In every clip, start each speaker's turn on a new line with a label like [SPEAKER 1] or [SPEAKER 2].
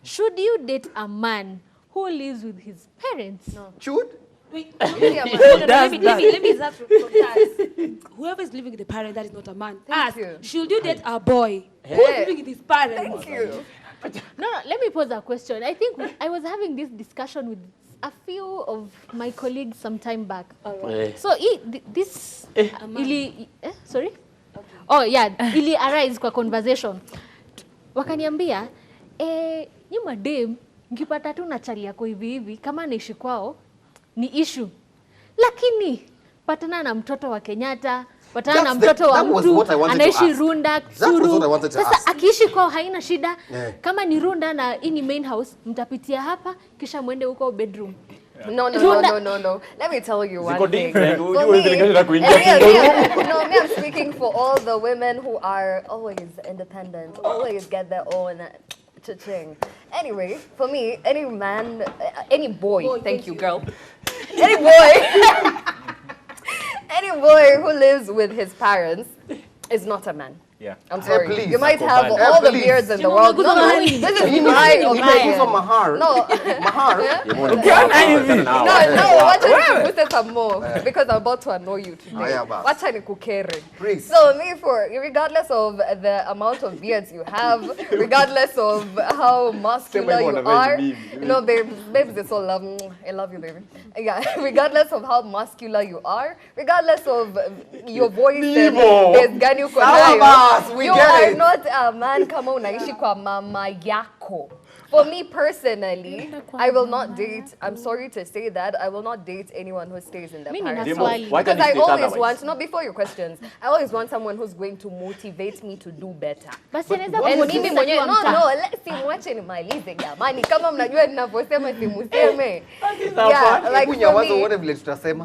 [SPEAKER 1] Should you date a man who lives with his parents?
[SPEAKER 2] No.
[SPEAKER 3] Should?
[SPEAKER 2] Wait,
[SPEAKER 4] Let me start from that. Whoever is living with the parent, that is not a man.
[SPEAKER 2] Thank you.
[SPEAKER 4] Should you date a boy who
[SPEAKER 2] Hey.
[SPEAKER 4] is living with his parents?
[SPEAKER 2] Thank you.
[SPEAKER 1] No, let me pose a question. I think I was having this discussion with a few of my colleagues some time back. So this sorry? Okay. Oh yeah, ili arise kwa conversation. Wakaniambia, nyi madem, mkipata tu na chali yako hivi hivi, kama anaishi kwao, ni issue. Lakini, patana na mtoto wa Kenyatta, patana na mtoto wa mtu, anaishi Runda, Suru. Sasa akiishi kwao haina shida. Kama ni Runda na ini main house, mtapitia hapa, kisha mwende huko bedroom.
[SPEAKER 2] No. Let me tell you one thing.
[SPEAKER 3] No,
[SPEAKER 2] me, I'm speaking for all the women who are always independent, always get their own cha-ching. Anyway, for me, any man, any boy, thank you, girl. Any boy who lives with his parents is not a man.
[SPEAKER 5] Yeah.
[SPEAKER 2] I'm sorry.
[SPEAKER 3] Please.
[SPEAKER 2] You might have all the beards in the world. No, this is my opinion.
[SPEAKER 3] Mahar.
[SPEAKER 2] No.
[SPEAKER 3] Mahar.
[SPEAKER 2] No, watch me put some more because I'm about to annoy you today. Watch me kukere. So me regardless of the amount of beards you have, regardless of how muscular you are, you know, babes, they so love. I love you, baby. Yeah, regardless of how muscular you are, regardless of your voice and gani uko nayo. You are not a man kama unaishi kwa mama yako. For me personally, I will not date, I'm sorry to say that, I will not date anyone who stays in their parents' house. Because I always want, not before your questions, I always want someone who's going to motivate me to do better.
[SPEAKER 1] No,
[SPEAKER 2] simwache nimalize jamani. Kama mnajua ninavyosema simuseme. Yeah, like for me,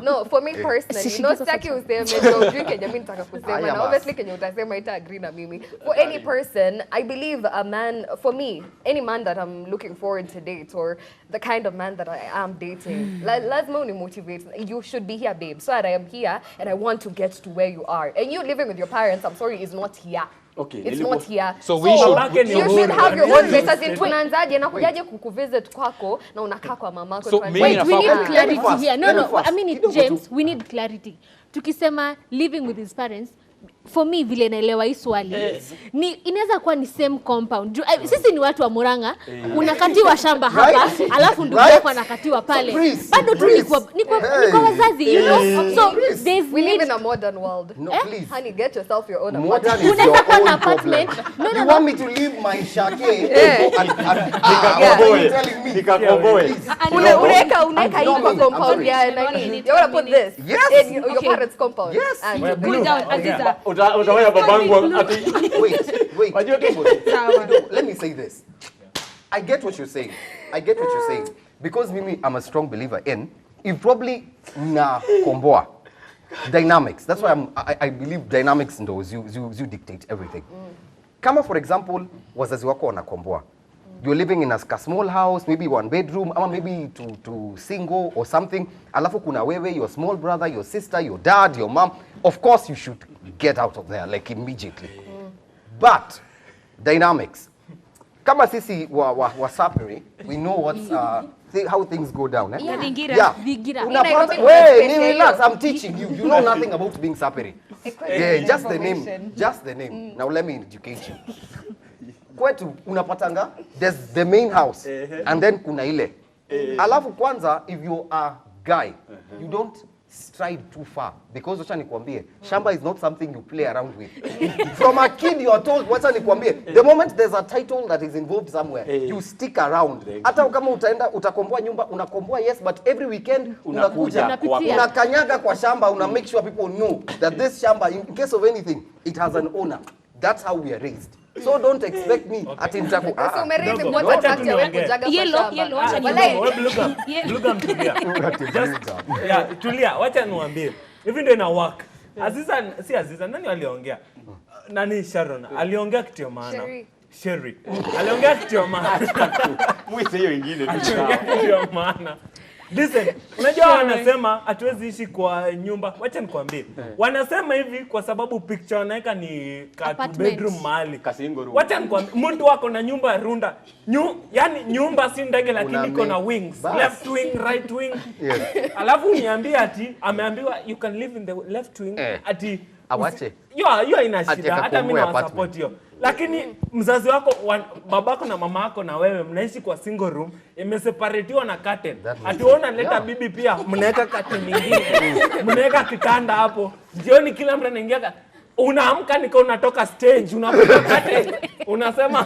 [SPEAKER 2] no, for me personally, no sitaki useme, ndio ujue kenye mimi nitaka kusema. Na obviously kenye utasema ita agree na mimi. For any person, I believe a man, for me, any man that I'm looking forward to date or the kind of man that I am dating, lazima unimotivate. You should be here, babe. So that I am here and I want to get to where you are. And you living with your parents, I'm sorry, is not here.
[SPEAKER 5] Okay,
[SPEAKER 2] it's not here.
[SPEAKER 5] So we should
[SPEAKER 2] have your own place. As in tunaanzaje na kujaje kukuvisit kwako na unakaa kwa mamako.
[SPEAKER 1] Wait, we need clarity here. No, I mean James, we need clarity. Tukisema living with his parents, for me vile naelewa hii swali ni inaweza kuwa ni same compound. Sisi ni watu wa Murang'a, unakatiwa shamba hapa, alafu ndugu yako anakatiwa pale. Bado tu ni kwa wazazi, you know. So
[SPEAKER 2] we live in a modern world.
[SPEAKER 3] No, please.
[SPEAKER 2] Honey, get yourself your own
[SPEAKER 3] apartment.
[SPEAKER 1] Unaweza kuwa na apartment.
[SPEAKER 3] You want me to leave my shake?
[SPEAKER 5] Nikakoboe.
[SPEAKER 2] Unaweka hii kwa compound ya nani? You want to put this in your parents' compound.
[SPEAKER 3] Yes.
[SPEAKER 4] Cool down, Aziza.
[SPEAKER 5] Utawaya babangu ati
[SPEAKER 3] wait. Let me say this. I get what you're saying. Because Mimi, I'm a strong believer in, if probably na komboa dynamics. That's why I believe dynamics in those. You dictate everything. Kama for example, wazazi wako wanakomboa. You're living in a small house, maybe one bedroom, or maybe to single or something. Alafu kuna wewe, your small brother, your sister, your dad, your mom. Of course, you should get out of there, like immediately. But dynamics. Kama sisi wa sapere, we know what's how things go down. Eh?
[SPEAKER 1] Yeah.
[SPEAKER 3] Relax. I'm teaching you. You know nothing about being sapere. Yeah, just the name. Now let me educate you. Kwetu unapatanga, there's the main house and then kuna ile. Alafu kwanza, if you are guy, you don't stride too far because wacha nikwambie, shamba is not something you play around with. From a kid you are told, wacha nikwambie, the moment there's a title that is involved somewhere, you stick around. Hata kama utaenda utakomboa nyumba, unakomboa yes, but every weekend unakanyaga kwa shamba, una make sure people know that this shamba, in case of anything, it has an owner. That's how we are raised. So don't expect me ati nitaku
[SPEAKER 2] So umerezi mmoja kati ya wewe kujaga kwa shamba.
[SPEAKER 4] Wacha
[SPEAKER 5] niongee. Tulia, wacha niwaambie. Hivi ndio ina work. Aziza nani aliongea? Nani Sharon? Aliongea kitu ya maana. Sherry. Aliongea kitu ya maana.
[SPEAKER 3] Mwite hiyo ingine tu.
[SPEAKER 5] Kitu ya maana. Listen, unajua wanasema hatuwezi ishi kwa nyumba. Wacha nikwambie. Wanasema hivi kwa sababu picture wanaweka ni bedroom mahali. Wacha nikwambie, mtu wako na nyumba runda. Yani nyumba si ndege lakini iko na wings. Left wing, right wing. Yes. Alafu niambie ati ameambiwa you can live in the left wing ati
[SPEAKER 3] awache.
[SPEAKER 5] Hiyo ina shida. Hata mimi na support hiyo. Lakini mzazi wako, babako na mama yako na wewe mnaishi kwa single room, imeseparatiwa na curtain. Ationa leta bibi pia mnaweka curtain nyingine. Mnaweka kitanda hapo. Jioni kila mtu anaingia, unaamka niko unatoka stage, unapoka curtain. Unasema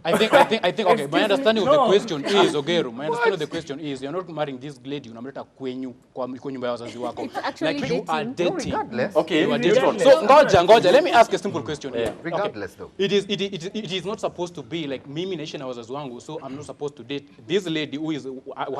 [SPEAKER 6] I think okay, my understanding of the question is Ogeru. My understanding of the question is you're not marrying this lady, unamleta kwenyu kwa nyumba ya wazazi wako. Like you are dating.
[SPEAKER 3] Okay,
[SPEAKER 6] you are dating. So ngoja, let me ask a simple question here.
[SPEAKER 3] Regardless though.
[SPEAKER 6] It is not supposed to be like mimi naishi na wazazi wangu, so I'm not supposed to date this lady who is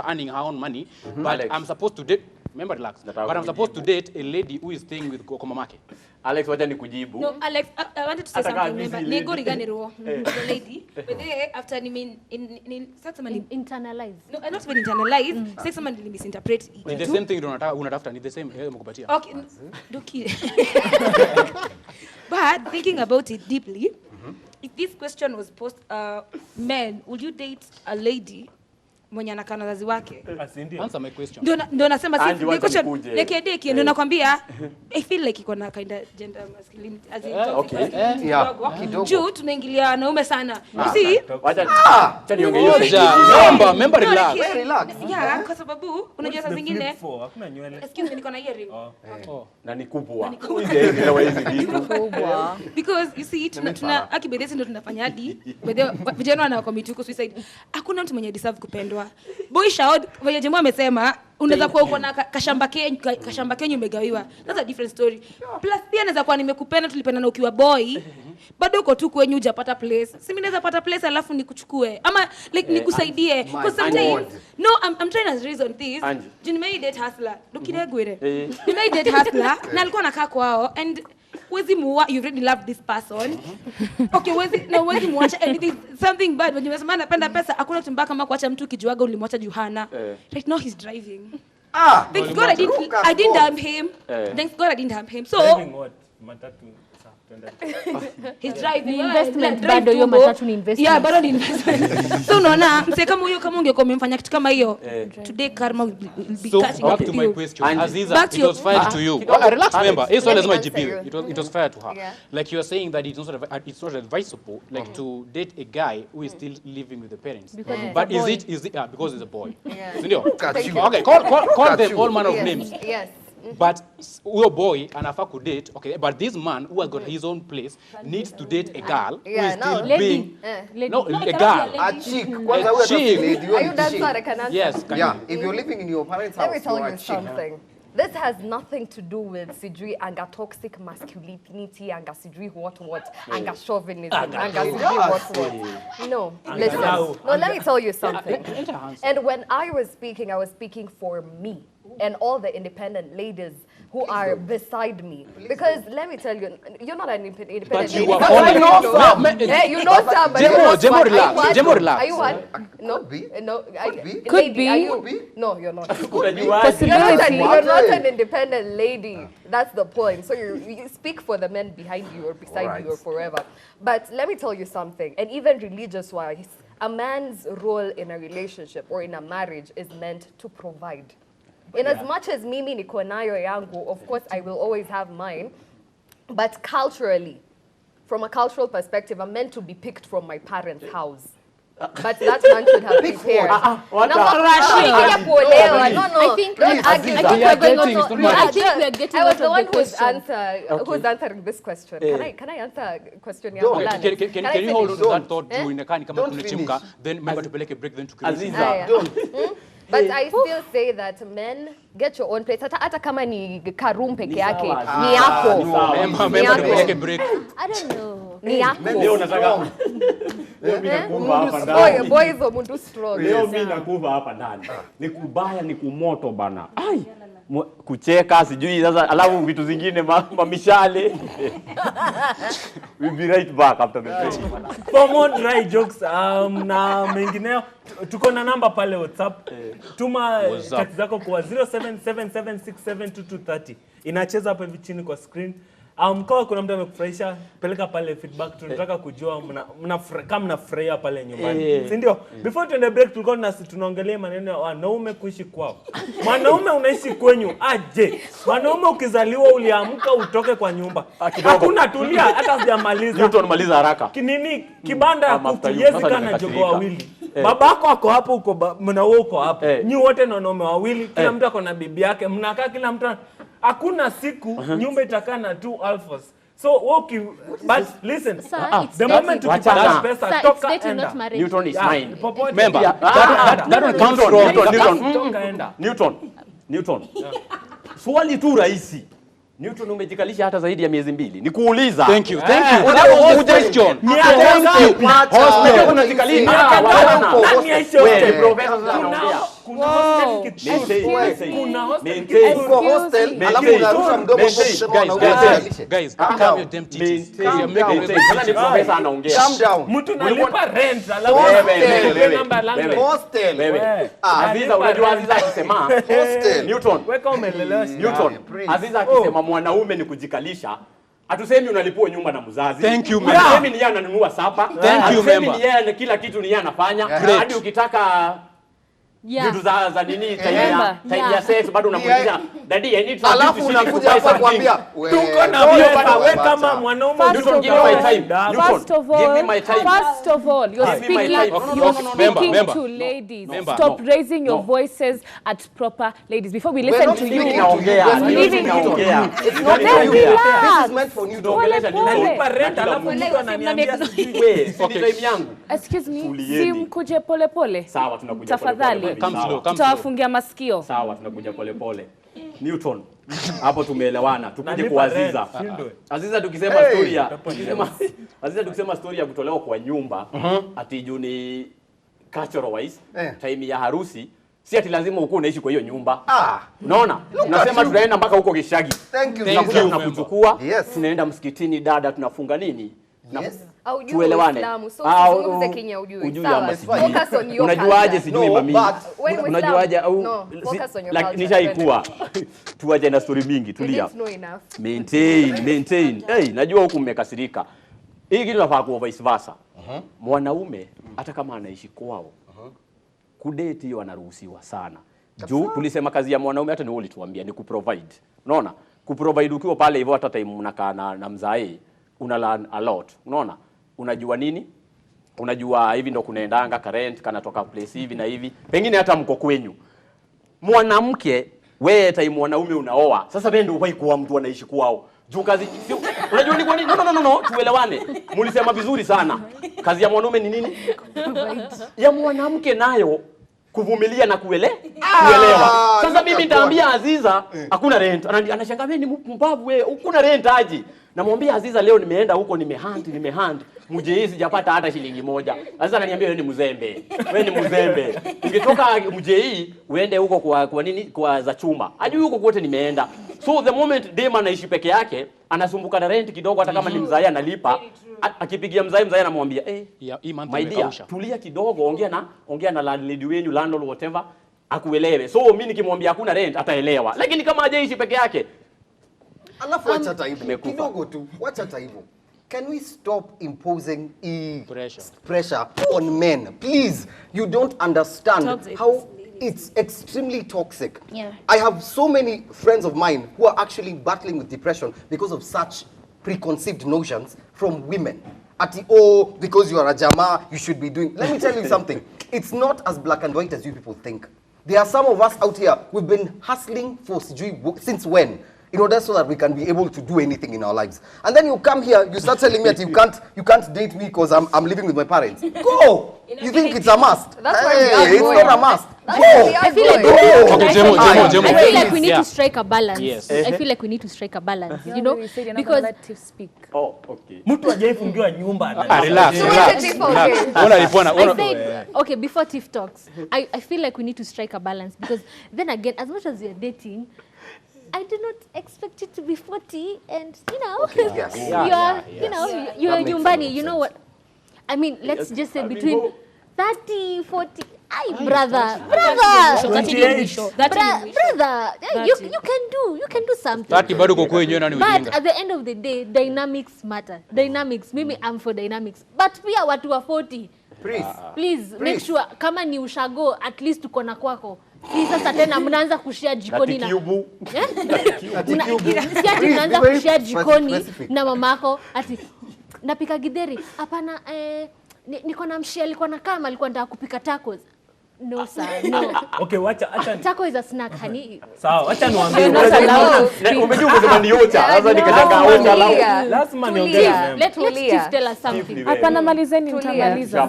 [SPEAKER 6] earning her own money, but I'm supposed to date, remember relax, but I'm supposed to date a lady who is staying with mamake.
[SPEAKER 7] Alex, wacha nikujibu.
[SPEAKER 4] No, Alex, I wanted to say something. Remember, nego riganero, the lady, but then after in sex man
[SPEAKER 1] internalize.
[SPEAKER 4] No, not even internalize. Sex man misinterpret it.
[SPEAKER 6] It's the same thing unatafuta, ni the same mkupatia.
[SPEAKER 4] Okay, doki. But thinking about it deeply, if this question was posed, men, would you date a lady mwenye anakaa na wazazi wake?
[SPEAKER 6] Answer my question.
[SPEAKER 4] Ndio nasema si the question deki ndio nakwambia I feel like iko na kind of gender masculinity as in
[SPEAKER 7] okay.
[SPEAKER 4] Kidogo. Juu tunaingilia wanaume sana. You see?
[SPEAKER 7] Acha niongee hiyo.
[SPEAKER 6] Member relax.
[SPEAKER 4] Yeah, kwa sababu unajua saa zingine
[SPEAKER 5] hakuna nywele.
[SPEAKER 4] Excuse me, niko na earring.
[SPEAKER 7] Na ni kubwa. Ndio hizi vitu.
[SPEAKER 4] Because you see tuna akibedesi ndio tunafanya hadi vijana wana commit to suicide. Hakuna mtu mwenye deserve kupendwa. Boy shout vile Jemo amesema unaweza kuwa uko na kashamba kenyu umegawiwa. That's a different story. Plus pia naweza kuwa nimekupenda tulipendana ukiwa boy. Bado uko tu kwenye hujapata place. Si mimi naweza pata place alafu nikuchukue. Ama like nikusaidie. Because sometimes no I'm trying to reason this. Jini made date hustler. Dokidegwere. Ni made date hustler na alikuwa anakaa kwao and wezi muwa you really love this person. Okay, wezi muacha anything something bad when you wasema napenda pesa hakuna tumbaka kama kuacha mtu kijuaga ulimwacha Juhana. Right now he's driving. Thanks God I didn't dump him. Thanks God I didn't dump him. So
[SPEAKER 5] matatu
[SPEAKER 4] he's driving
[SPEAKER 1] investment bado hiyo matatu ni investment.
[SPEAKER 4] Yeah, bado ni investment. So unaona mse kama huyo kama ungekuwa umemfanya kitu kama hiyo today karma will be catching up
[SPEAKER 6] to
[SPEAKER 4] with
[SPEAKER 6] my
[SPEAKER 4] you.
[SPEAKER 6] question Aziza, it was fair to you. Relax, remember it's always my GP. It was fair to her. Like you are saying that it's not advisable like to date a guy who is still living with the parents. But is it because he's a boy? Okay, call them all manner of names.
[SPEAKER 2] Yes.
[SPEAKER 6] But your boy anafaa kudate, okay, but this man who has got his own place needs to date a girl who is still being a girl.
[SPEAKER 3] A chick. Kwanza huyo lady.
[SPEAKER 2] Are you that sort of can answer?
[SPEAKER 6] Yes,
[SPEAKER 3] if you're living in your parents' house,
[SPEAKER 2] let me tell you something. This has nothing to do with Sidri anga toxic masculinity, anga Sidri what, anga chauvinism, anga Sidri what. No, listen. No, let me tell you something. And when I was speaking for me and all the independent ladies who are beside me. Because let me tell you, you're not an independent lady.
[SPEAKER 6] But you are falling.
[SPEAKER 2] You know some.
[SPEAKER 6] Jemo, relax.
[SPEAKER 2] Are you one? No. No.
[SPEAKER 1] Could be.
[SPEAKER 2] Are you? No, you're not.
[SPEAKER 1] Possibility.
[SPEAKER 2] You're not an independent lady. That's the point. So you speak for the men behind you or beside you or forever. But let me tell you something. And even religious-wise, a man's role in a relationship or in a marriage is meant to provide. In as much as mimi niko nayo yangu, of course I will always have mine. But culturally, from a cultural perspective, I'm meant to be picked from my parents' house. But that man should have prepared. I was the one who's answering this question. Can I answer a question?
[SPEAKER 6] Can you hold on to that thought during the kama tunachimka, then remember to take a break then to
[SPEAKER 7] Aziza.
[SPEAKER 2] But I still say that men, get your own place. Hata kama ni karum peke yake, ni yako.
[SPEAKER 6] Remember to take a break.
[SPEAKER 1] I don't know.
[SPEAKER 2] Ni yako.
[SPEAKER 7] Leo nataka
[SPEAKER 2] boys wa mundu strong.
[SPEAKER 7] Leo mimi nakuva hapa ndani. Ni kubaya ni kumoto bana. Ai. kucheka sijui sasa alafu vitu zingine mamishale. We'll be right back after the break.
[SPEAKER 5] For more dry jokes na mengineo tuko na namba pale WhatsApp. Tuma text zako kwa 0777672230. Inacheza hapo hivi chini kwa screen. Mkoa kuna mtu amekufurahisha, peleka pale feedback. Tunataka kujua kama mnafurahia pale nyumbani. Si ndio? Before tuende break tulikuwa tunaongelea maneno ya wanaume kuishi kwao. Mwanaume unaishi kwenyu aje? Mwanaume ukizaliwa uliamka utoke kwa nyumba. Hakuna tulia hata sijamaliza.
[SPEAKER 7] Newton maliza haraka.
[SPEAKER 5] Kinini kibanda ya kuku yezi kana jogo wawili. Babako ako hapo uko mna wewe uko hapo. Nyi wote ni wanaume wawili, kila mtu ako na bibi yake. Mnakaa kila mtu hakuna siku nyumba itakaa na 2 alphas. So okay, but listen, the moment you get pesa toka enda.
[SPEAKER 7] Newton is mine.
[SPEAKER 6] Remember, that comes from Newton. Swali tu rahisi. Newton umejikalisha hata zaidi ya miezi 2. Nikuuliza. Thank you. That was suggestion.
[SPEAKER 7] Thank you. Hostel unajikalisha. Professor anaongea.
[SPEAKER 5] Kuna hostel
[SPEAKER 6] guys, calm your damn titties.
[SPEAKER 7] Calm down.
[SPEAKER 5] Mtu nalipa rent alafu
[SPEAKER 7] hostel. Aziza unajua Aziza akisema hostel. Newton.
[SPEAKER 5] Weka umelelewa.
[SPEAKER 7] Newton. Aziza akisema mwanaume ni kujikalisha. Hatusemi unalipua nyumba na mzazi.
[SPEAKER 6] Thank you,
[SPEAKER 7] member. Hatusemi ni yeye ananunua sapa.
[SPEAKER 6] Thank you, member.
[SPEAKER 7] Ni yeye kila kitu ni yeye anafanya. Hadi ukitaka vitu za nini time ya sex bado unakuja daddy I need something.
[SPEAKER 3] Alafu unakuja hapa kuambia
[SPEAKER 5] tuko na pesa wewe kama mwanaume
[SPEAKER 7] Newton give me my time.
[SPEAKER 8] First of all,
[SPEAKER 7] give me my time.
[SPEAKER 8] First of all, you're speaking to ladies. Stop raising your voices at proper ladies. Before we listen to you,
[SPEAKER 3] it's not for you. This is meant for you.
[SPEAKER 5] Nalipa rent alafu mtu ananiambia
[SPEAKER 7] wewe si time yangu.
[SPEAKER 8] Excuse me, simkuje pole pole.
[SPEAKER 7] Sawa tunakuja pole pole.
[SPEAKER 8] Tafadhali. Tutawafungia masikio.
[SPEAKER 7] Sawa tunakuja pole pole. Newton. Hapo tumeelewana. Tukuje kwa Aziza. Aziza tukisema story ya Aziza tukisema story ya kutolewa kwa nyumba ati juu ni cultural wise time ya harusi si ati lazima uko unaishi kwa hiyo nyumba. Unaona? Tunasema tunaenda mpaka huko Gishagi. Tunakuchukua, tunaenda msikitini dada tunafunga nini? Tuelewane.
[SPEAKER 2] Usizungumze Kenya ujui. Sawa. Focus on your
[SPEAKER 7] unajuaje sijui mami. Unajuaje au nishaikuwa. Tuaje na story mingi tulia. Maintain. Hey, najua huku mmekasirika. Hii kitu nafaa kuwa vice versa. Mwanaume hata kama anaishi kwao kudate hiyo anaruhusiwa sana. Juu tulisema kazi ya mwanaume hata ni wewe ulituambia ni kuprovide. Unaona? Kuprovide ukiwa pale hivyo hata time mnakaa na mzae una learn a lot. Unaona? Unajua nini? Unajua hivi ndo kunaendanga current kanatoka place hivi na hivi. Pengine hata mko kwenyu. Mwanamke wewe time mwanaume unaoa. Sasa wewe ndio upai kuwa mtu anaishi kwao. Juu kazi unajua ni kwa nini? No, tuelewane. Mulisema vizuri sana. Kazi ya mwanaume ni nini? Ya mwanamke nayo kuvumilia na kuelewa. Sasa mimi nitaambia Aziza hakuna rent. Anashangaa wewe ni mpumbavu wewe. Hakuna rent aje. Namwambia Aziza leo nimeenda huko nimehand. Muje hii sijapata hata shilingi moja. Aziza ananiambia wewe ni mzembe. Ungetoka muje hii uende huko kwa nini kwa za chuma. Hadi huko kote nimeenda. So the moment dem anaishi peke yake, anasumbuka na rent kidogo hata kama ni mzae analipa. Akipigia mzae anamwambia my dear, tulia kidogo, ongea na landlady wenu, landlord whatever, akuelewe. So mimi nikimwambia hakuna rent ataelewa. Lakini kama hajaishi peke yake,
[SPEAKER 3] alafu acha hata hivyo kidogo tu, wacha hata hivyo. Can we stop imposing pressure on men? Please, you don't understand how it's extremely toxic. I have so many friends of mine who are actually battling with depression because of such preconceived notions from women. Because you are a jama, you should be doing. Let me tell you something. It's not as black and white as you people think. There are some of us out here who've been hustling for since when? In order so that we can be able to do anything in our lives. And then you come here, you start telling me that you can't date me because I'm living with my parents. Go! You think it's a must?
[SPEAKER 2] That's why
[SPEAKER 3] it's not a must.
[SPEAKER 1] I feel like we need to strike a balance.
[SPEAKER 6] Yes.
[SPEAKER 1] I feel like we need to strike a balance, you know, because
[SPEAKER 8] speak.
[SPEAKER 7] Okay.
[SPEAKER 5] Mtu hajaifungiwa nyumba.
[SPEAKER 6] Relax.
[SPEAKER 1] Okay, before Tiff talks, I feel like we need to strike a balance because then again, as much as you're dating, I do not expect you to be 40 and, you know,
[SPEAKER 3] Yes.
[SPEAKER 1] you're nyumbani, you know what? I mean, let's just say between 30, 40, brother, you can do something.
[SPEAKER 6] But
[SPEAKER 1] at the end of the day, dynamics matter. Dynamics, mimi I'm for dynamics. But pia watu wa 40, please make sure kama ni ushago at least uko na kwako. Sasa tena mnaanza kushare jikoni na mnaanza kushare jikoni na mamako ati napika githeri. Hapana, niko na mshia alikuwa na kama alikuwa anataka kupika tacos. No sir, no.
[SPEAKER 5] Okay, acha.
[SPEAKER 1] Taco is a snack, honey.
[SPEAKER 5] Sawa, acha niwaambie.
[SPEAKER 7] Umejua kusema ni ocha. Sasa nikataka ocha la.
[SPEAKER 5] Lazima niongee.
[SPEAKER 1] Let Tiff tell us something.
[SPEAKER 8] Hapana, malizeni mtamaliza.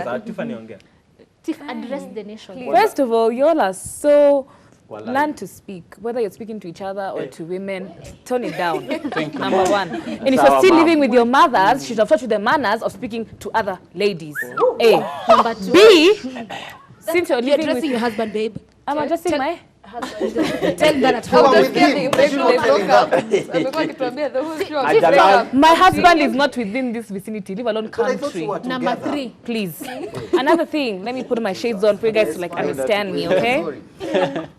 [SPEAKER 5] Sasa Tiffany ongea.
[SPEAKER 1] Tiff, address the nation.
[SPEAKER 8] First of all, you all are so learn to speak, whether you're speaking to each other or to women, tone it down. Number one. And if you're still living with your mothers, you should have taught you the manners of speaking to other ladies. A.
[SPEAKER 1] Number two.
[SPEAKER 8] B. Since you're living
[SPEAKER 4] addressing
[SPEAKER 8] with
[SPEAKER 4] your husband, babe.
[SPEAKER 8] I'm addressing my
[SPEAKER 4] Tell that at
[SPEAKER 2] I'm
[SPEAKER 4] home.
[SPEAKER 2] just getting the impression they broke up. Amekuwa akituambia the whole show.
[SPEAKER 8] my husband is not within this vicinity, leave alone country.
[SPEAKER 1] Number 3.
[SPEAKER 8] Please. Another thing, let me put my shades on for you guys to like understand me, okay?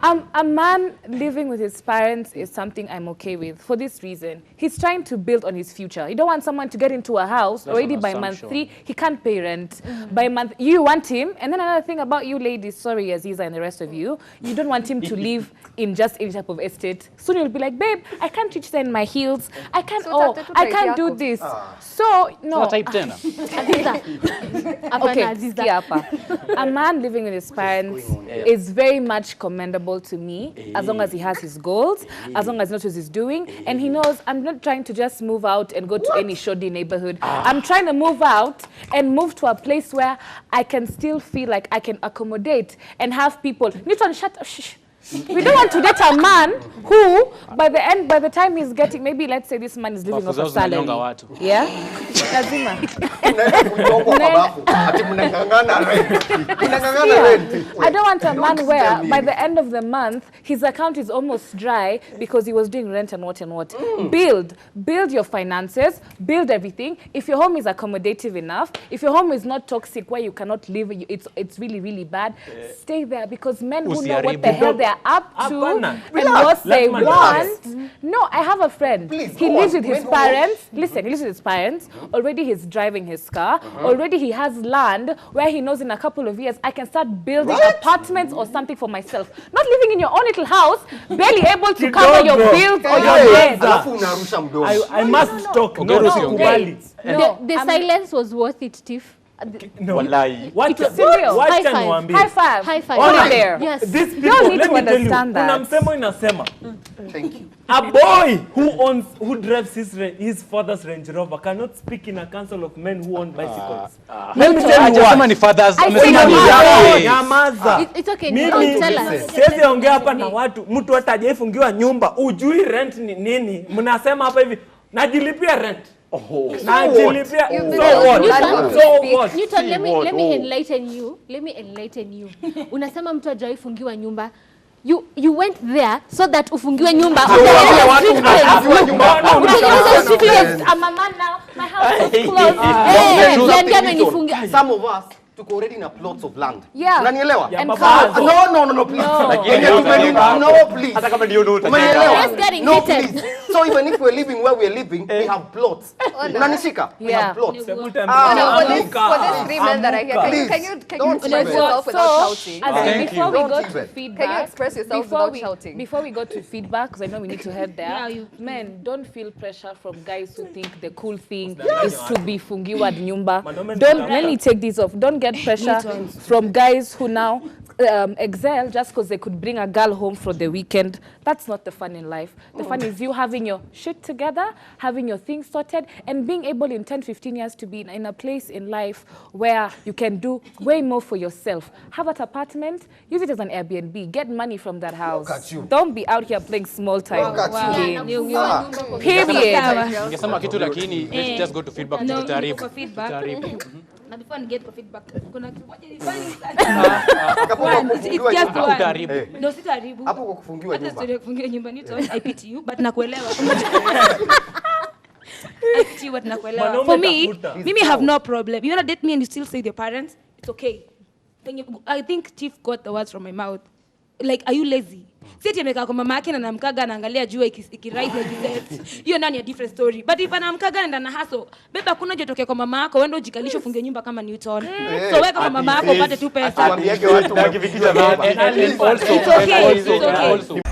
[SPEAKER 8] A man living with his parents is something I'm okay with for this reason. He's trying to build on his future. You don't want someone to get into a house already by month 3, he can't pay rent. By month, you want him. And then another thing about you ladies, sorry Aziza and the rest of you, you don't want him to live in just any type of estate. Soon you'll be like, babe, I can't reach there in my heels. I can't, I can't do this. So, no.
[SPEAKER 6] Type 10.
[SPEAKER 8] Okay, a man living with his parents is very much commendable to me, as long as he has his goals, as long as he knows what he's doing, and he knows I'm not trying to just move out and go to any shoddy neighborhood. I'm trying to move out and move to a place where I can still feel like I can accommodate and have people. Newton, shut up. Shh. We don't want to date a man who, by the time he's getting, maybe let's say this man is living off a salary. Yeah? Lazima. I don't want a man where, by the end of the month, his account is almost dry because he was doing rent and what and what. Build your finances, build everything. If your home is accommodative enough, if your home is not toxic where you cannot live, it's really, really bad, stay there, because men who know what the hell they are up to and what they want. No, I have a friend. He lives with his parents. Listen, he lives with his parents. Already he's driving his car. Already he has land where he knows in a couple of years I can start building apartments or something for myself. Not living in your own little house, barely able to cover your bills or your rent.
[SPEAKER 5] I must talk.
[SPEAKER 1] The silence was worth it, Tiff.
[SPEAKER 5] No.
[SPEAKER 8] High five.
[SPEAKER 1] Only
[SPEAKER 8] there.
[SPEAKER 1] Yes.
[SPEAKER 5] These people,
[SPEAKER 8] don't need
[SPEAKER 5] let
[SPEAKER 8] to
[SPEAKER 5] me tell you,
[SPEAKER 8] understand that.
[SPEAKER 5] kuna msemo inasema.
[SPEAKER 3] Thank you.
[SPEAKER 5] A boy who drives his father's Range Rover cannot speak in a council of men who own bicycles.
[SPEAKER 6] Let me tell you what. Fathers,
[SPEAKER 1] It's okay. Don't tell us.
[SPEAKER 5] Siwezi ongea hapa na watu. Mtu hata hajafungiwa nyumba. Ujui rent ni nini? Mnasema hapa hivi. Najilipia rent. Najilipia. So what?
[SPEAKER 1] Newton, let me enlighten you. Unasema mtu hajawahi fungiwa nyumba. You went there so that ufungiwe nyumba.
[SPEAKER 8] I'm a man now. My house is closed.
[SPEAKER 3] Some of us took already in a plots of land.
[SPEAKER 8] Yeah.
[SPEAKER 3] Unanielewa?
[SPEAKER 8] And cars.
[SPEAKER 3] No, please. No, please.
[SPEAKER 7] Hata kama ndio note.
[SPEAKER 1] Just getting
[SPEAKER 3] No,
[SPEAKER 1] heated.
[SPEAKER 3] please. So even if we're living where we're living, we have plots. Unanishika? We have plots.
[SPEAKER 2] For these 3 men that are here, can you express yourself without shouting?
[SPEAKER 8] Before we go to feedback,
[SPEAKER 2] can you express yourself without shouting?
[SPEAKER 8] Before we go to feedback, because I know we need to head there. Men, don't feel pressure from guys who think the cool thing is to be fungiwa nyumba. Let me take this off. Don't get pressure from guys who now excel just because they could bring a girl home for the weekend. That's not the fun in life. The fun is you having your shit together, having your things sorted, and being able in 10, 15 years to be in a place in life where you can do way more for yourself. Have that apartment, use it as an Airbnb, get money from that house.
[SPEAKER 3] Look at you.
[SPEAKER 8] Don't be out here playing small time games.
[SPEAKER 6] Ningesema kitu lakini let's just go to feedback.
[SPEAKER 4] No, for feedback. na before ni get feedback kuna kitu moja ni funny sana. It's just one. No, sitaribu.
[SPEAKER 3] Hapo kwa kufungiwa nyumba.
[SPEAKER 4] Hata story ya kufungiwa nyumba ni I pity you, but nakuelewa. I pity you, but nakuelewa. For me, Mimi have no problem. You wanna date me and you still say with your parents, it's okay. I think Chief got the words from my mouth. Like, are you lazy? Sisi amekaa kwa mama yake na namkaga anaangalia jua ikirise like that. Hiyo nani a different story. But if anamkaga nenda na haso, beba kuna jotokea kwa mama yako, wewe ujikalisha ufunge nyumba kama Newton. So weka kwa mama yako upate tu pesa.
[SPEAKER 3] Asiwaambiage watu wakifikisha
[SPEAKER 6] also